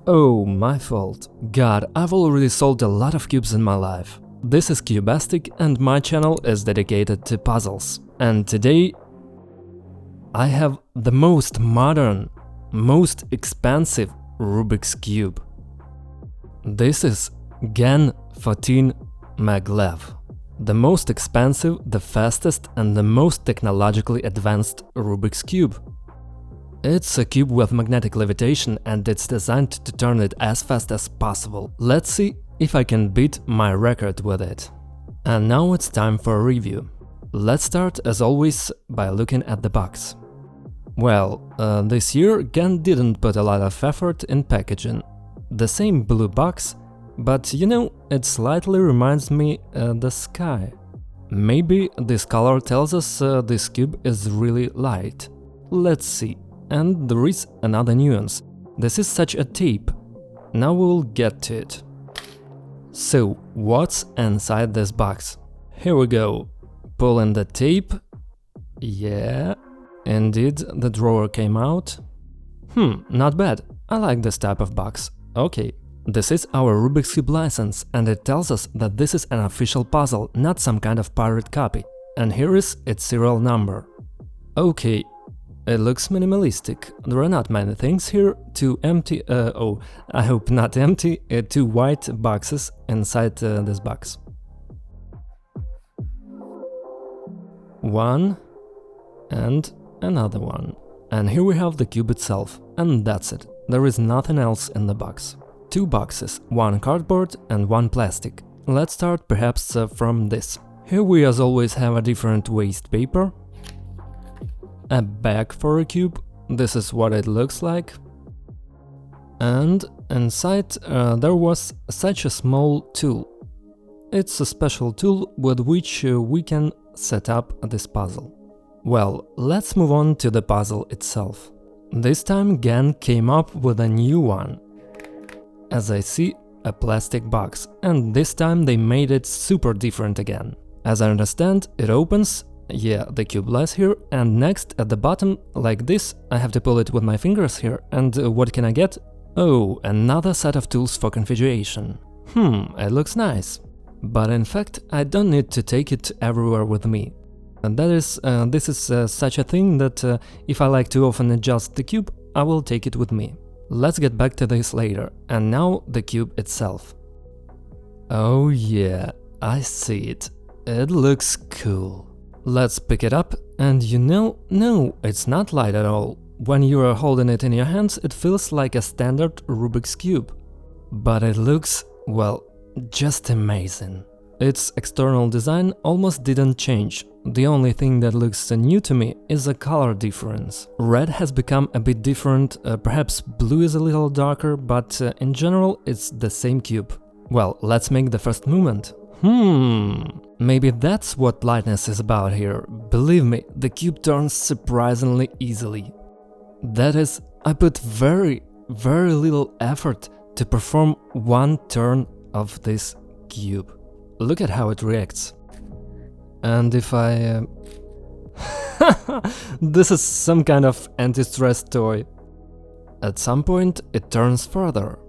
Oh, my fault. God, I've already solved a lot of cubes in my life. This is CUBASTIC and my channel is dedicated to puzzles. And today I have the most modern, most expensive Rubik's Cube. This is GAN 14 MagLev. The most expensive, the fastest and the most technologically advanced Rubik's Cube. It's a cube with magnetic levitation and it's designed to turn it as fast as possible. Let's see if I can beat my record with it. And now it's time for a review. Let's start as always by looking at the box. Well, this year GAN didn't put a lot of effort in packaging. The same blue box, but you know, it slightly reminds me the sky. Maybe this color tells us this cube is really light. Let's see. And there is another nuance. This is such a tape. Now we'll get to it. So, what's inside this box? Here we go. Pulling the tape. Yeah, indeed, the drawer came out. Not bad. I like this type of box. Okay. This is our Rubik's Cube license, and it tells us that this is an official puzzle, not some kind of pirate copy. And here is its serial number. Okay. It looks minimalistic. There are not many things here, two empty, I hope not empty, two white boxes inside this box. One and another one. And here we have the cube itself, and that's it. There is nothing else in the box. Two boxes, one cardboard and one plastic. Let's start perhaps from this. Here we as always have a different waste paper. A bag for a cube, this is what it looks like. And inside there was such a small tool. It's a special tool with which we can set up this puzzle. Well, let's move on to the puzzle itself. This time GAN came up with a new one. As I see, a plastic box, and this time they made it super different again. As I understand, it opens. Yeah, the cube lies here, and next at the bottom, like this, I have to pull it with my fingers here, and what can I get? Oh, another set of tools for configuration. It looks nice. But in fact, I don't need to take it everywhere with me. And that is, this is such a thing that if I like to often adjust the cube, I will take it with me. Let's get back to this later, and now the cube itself. Oh yeah, I see it. It looks cool. Let's pick it up, and you know, no, it's not light at all. When you are holding it in your hands, it feels like a standard Rubik's Cube. But it looks, well, just amazing. Its external design almost didn't change. The only thing that looks new to me is a color difference. Red has become a bit different, perhaps blue is a little darker, but in general it's the same cube. Well, let's make the first movement. Maybe that's what lightness is about here. Believe me, the cube turns surprisingly easily. That is, I put very little effort to perform one turn of this cube. Look at how it reacts. And if I... This is some kind of anti-stress toy. At some point it turns further,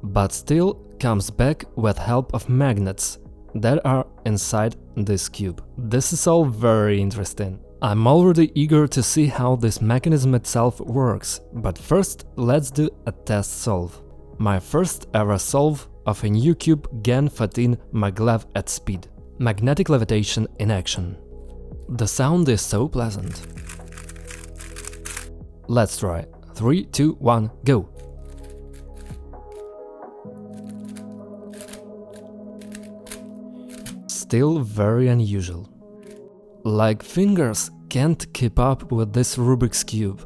but still comes back with help of magnets that are inside this cube. This is all very interesting. I'm already eager to see how this mechanism itself works, but first let's do a test solve. My first ever solve of a new cube GAN 14 MagLev at speed. Magnetic levitation in action. The sound is so pleasant. Let's try. 3, 2, 1, go! Still very unusual. Like fingers can't keep up with this Rubik's Cube.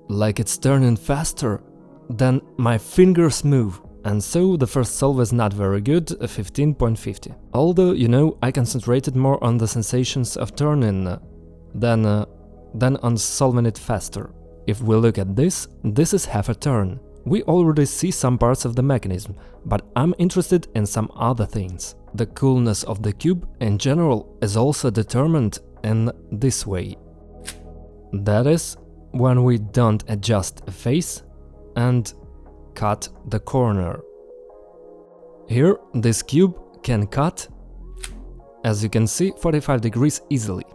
Like it's turning faster than my fingers move. And so the first solve is not very good, 15.50. Although, you know, I concentrated more on the sensations of turning than on solving it faster. If we look at this is half a turn. We already see some parts of the mechanism, but I'm interested in some other things. The coolness of the cube in general is also determined in this way. That is, when we don't adjust a face and cut the corner. Here, this cube can cut, as you can see, 45 degrees easily.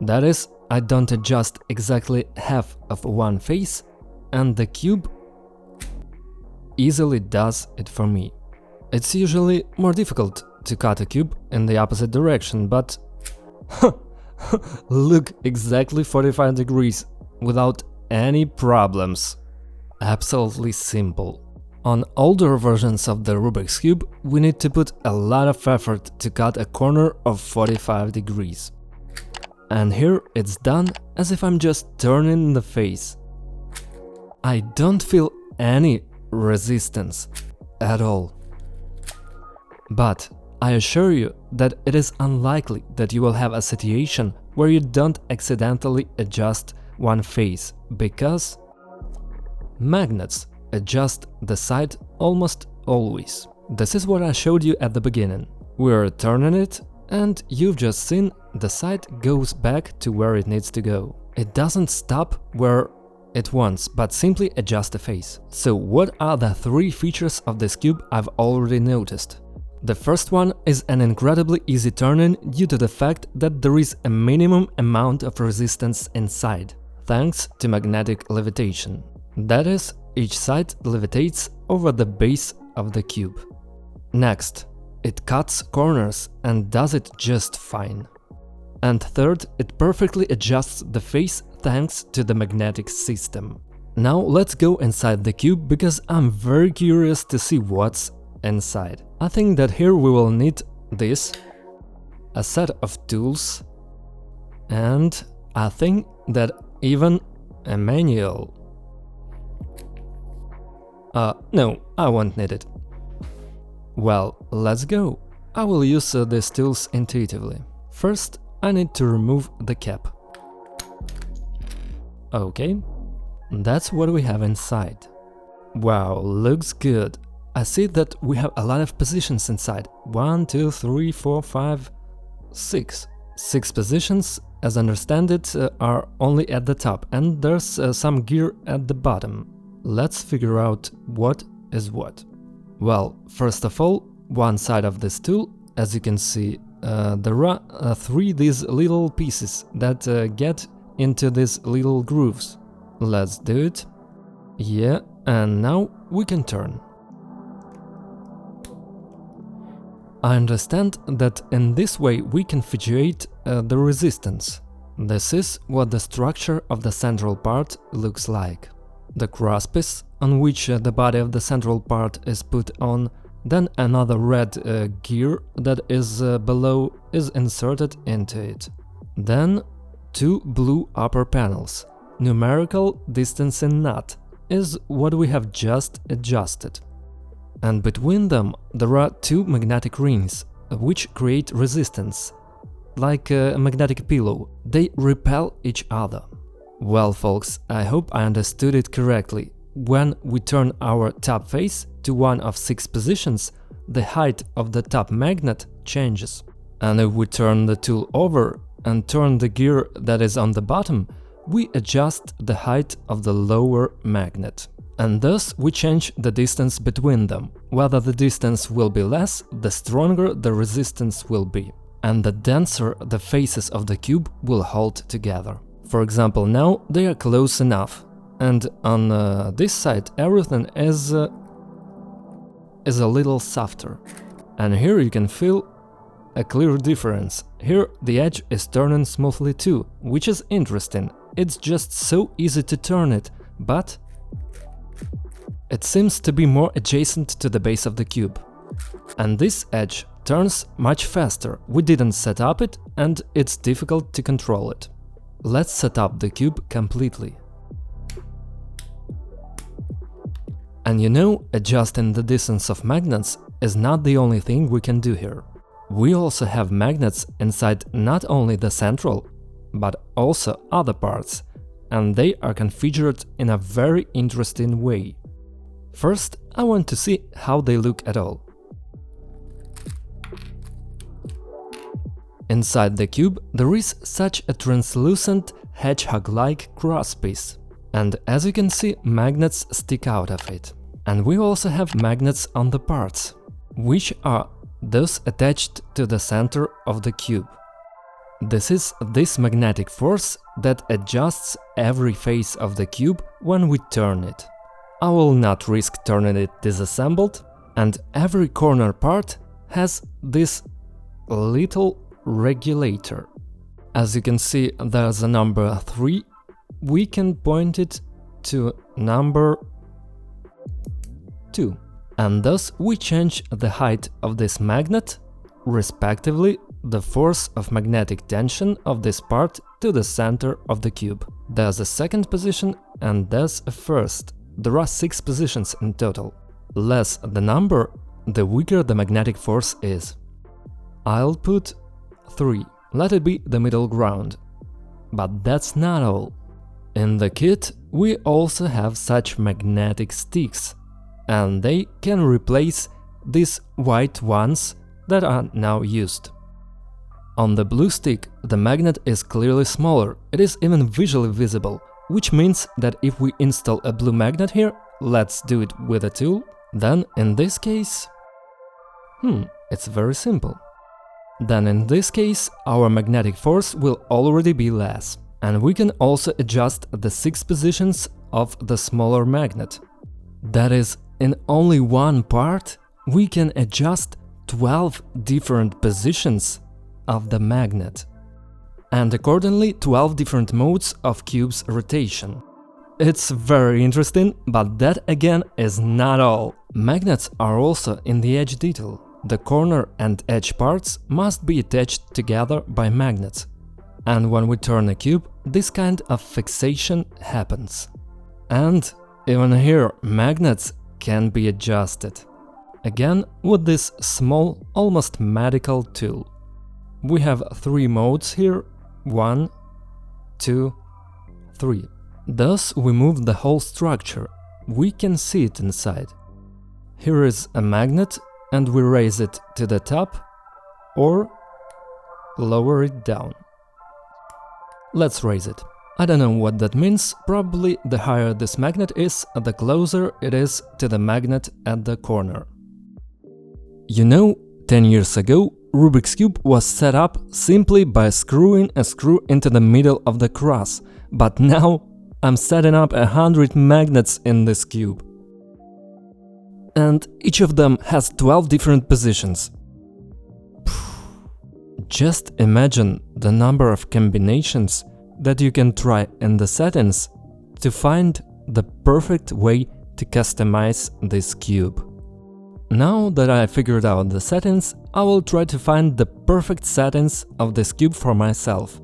That is, I don't adjust exactly half of one face, and the cube easily does it for me. It's usually more difficult to cut a cube in the opposite direction, but look, exactly 45 degrees without any problems. Absolutely simple. On older versions of the Rubik's Cube, we need to put a lot of effort to cut a corner of 45 degrees. And here it's done as if I'm just turning the face. I don't feel any resistance at all. But I assure you that it is unlikely that you will have a situation where you don't accidentally adjust one face, because magnets adjust the side almost always. This is what I showed you at the beginning. We're turning it, and you've just seen the side goes back to where it needs to go. It doesn't stop where it wants, but simply adjust the face. So what are the three features of this cube I've already noticed? The first one is an incredibly easy turning due to the fact that there is a minimum amount of resistance inside, thanks to magnetic levitation. That is, each side levitates over the base of the cube. Next, it cuts corners and does it just fine. And third, it perfectly adjusts the face thanks to the magnetic system. Now let's go inside the cube, because I'm very curious to see what's inside. I think that here we will need this, a set of tools, and I think that even a manual. No, I won't need it. Well, let's go. I will use these tools intuitively. First, I need to remove the cap. Okay, that's what we have inside. Wow, looks good. I see that we have a lot of positions inside. 1, 2, 3, 4, 5, 6. 6 positions, as I understand it, are only at the top, and there's some gear at the bottom. Let's figure out what is what. Well, first of all, one side of this tool, as you can see, there are 3 these little pieces that get into these little grooves. Let's do it. Yeah, and now we can turn. I understand that in this way we configure the resistance. This is what the structure of the central part looks like. The crosspiece, on which the body of the central part is put on, then another red gear that is below is inserted into it. Then 2 blue upper panels. Numerical distancing nut is what we have just adjusted. And between them there are 2 magnetic rings, which create resistance, like a magnetic pillow. They repel each other. Well, folks, I hope I understood it correctly. When we turn our top face to one of 6 positions, the height of the top magnet changes. And if we turn the tool over and turn the gear that is on the bottom, we adjust the height of the lower magnet. And thus we change the distance between them. Whether the distance will be less, the stronger the resistance will be. And the denser the faces of the cube will hold together. For example, now they are close enough, and on this side everything is a little softer. And here you can feel a clear difference. Here the edge is turning smoothly too, which is interesting. It's just so easy to turn it, but it seems to be more adjacent to the base of the cube. And this edge turns much faster. We didn't set up it, and it's difficult to control it. Let's set up the cube completely. And you know, adjusting the distance of magnets is not the only thing we can do here. We also have magnets inside not only the central, but also other parts, and they are configured in a very interesting way. First, I want to see how they look at all. Inside the cube there is such a translucent hedgehog-like crosspiece, and as you can see, magnets stick out of it. And we also have magnets on the parts, which are thus attached to the center of the cube. This is this magnetic force that adjusts every face of the cube when we turn it. I will not risk turning it disassembled, and every corner part has this little regulator. As you can see, there's a number 3. We can point it to number 2. And thus we change the height of this magnet, respectively the force of magnetic tension of this part to the center of the cube. There's a second position and there's a first. There are 6 positions in total. Less the number, the weaker the magnetic force is. I'll put 3. Let it be the middle ground. But that's not all. In the kit we also have such magnetic sticks, and they can replace these white ones that are now used. On the blue stick the magnet is clearly smaller, it is even visually visible, which means that if we install a blue magnet here, let's do it with a tool, then in this case… it's very simple. Then in this case our magnetic force will already be less. And we can also adjust the 6 positions of the smaller magnet. That is, in only one part we can adjust 12 different positions of the magnet. And accordingly 12 different modes of cube's rotation. It's very interesting, but that again is not all. Magnets are also in the edge detail. The corner and edge parts must be attached together by magnets. And when we turn a cube, this kind of fixation happens. And even here magnets can be adjusted. Again with this small, almost medical tool. We have 3 modes here, 1, 2, 3. Thus we move the whole structure, we can see it inside. Here is a magnet and we raise it to the top or lower it down. Let's raise it. I don't know what that means, probably the higher this magnet is, the closer it is to the magnet at the corner. You know, 10 years ago Rubik's Cube was set up simply by screwing a screw into the middle of the cross, but now I'm setting up 100 magnets in this cube. And each of them has 12 different positions. Just imagine the number of combinations that you can try in the settings to find the perfect way to customize this cube. Now that I figured out the settings, I will try to find the perfect settings of this cube for myself.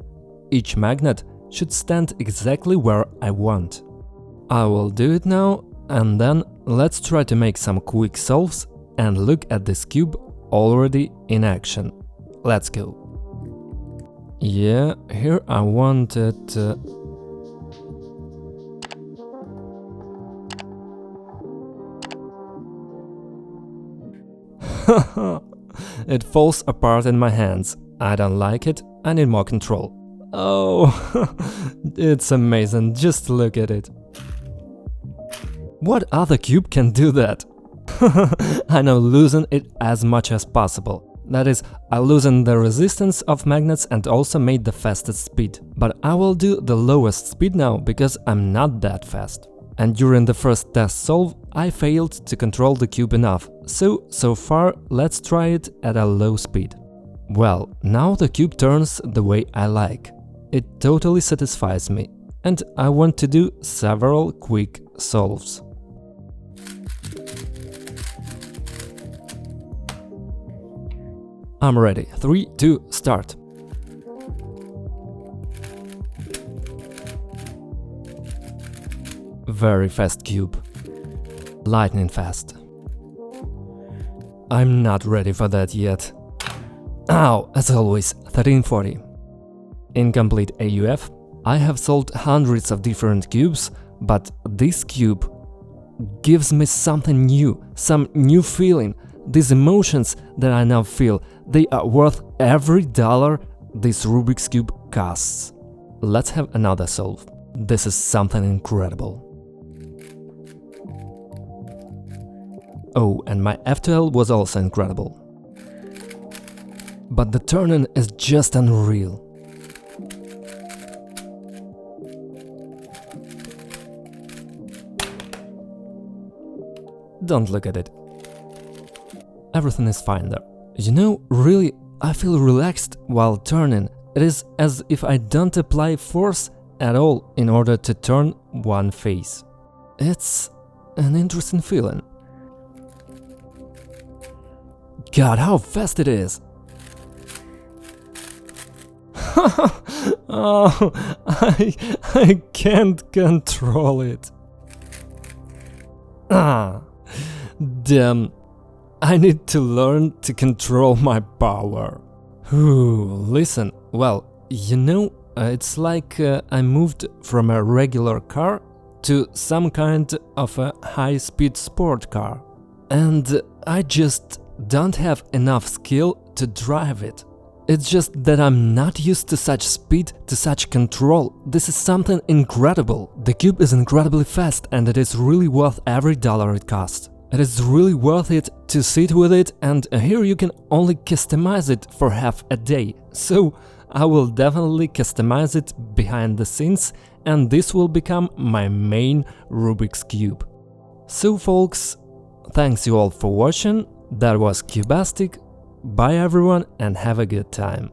Each magnet should stand exactly where I want. I will do it now, and then let's try to make some quick solves and look at this cube already in action. Let's go. Yeah, here I wanted… It falls apart in my hands. I don't like it, I need more control. Oh, it's amazing, just look at it. What other cube can do that? I now loosen it as much as possible. That is, I loosened the resistance of magnets and also made the fastest speed. But I will do the lowest speed now, because I'm not that fast. And during the first test solve, I failed to control the cube enough, so far let's try it at a low speed. Well, now the cube turns the way I like. It totally satisfies me, and I want to do several quick solves. I'm ready. 3, 2, start. Very fast cube. Lightning fast. I'm not ready for that yet. Ow, as always, 1340. Incomplete AUF. I have solved hundreds of different cubes, but this cube gives me something new, some new feeling. These emotions that I now feel, they are worth every dollar this Rubik's Cube costs. Let's have another solve. This is something incredible. Oh, and my F2L was also incredible. But the turning is just unreal. Don't look at it. Everything is fine there. You know, really, I feel relaxed while turning. It is as if I don't apply force at all in order to turn one face. It's an interesting feeling. God, how fast it is! Oh, I can't control it. Ah, damn. I need to learn to control my power. Ooh, listen, well, you know, it's like I moved from a regular car to some kind of a high-speed sport car. And I just don't have enough skill to drive it. It's just that I'm not used to such speed, to such control. This is something incredible. The cube is incredibly fast and it is really worth every dollar it costs. It is really worth it to sit with it, and here you can only customize it for half a day. So I will definitely customize it behind the scenes, and this will become my main Rubik's Cube. So folks, thanks you all for watching. That was CUBASTIC. Bye everyone and have a good time.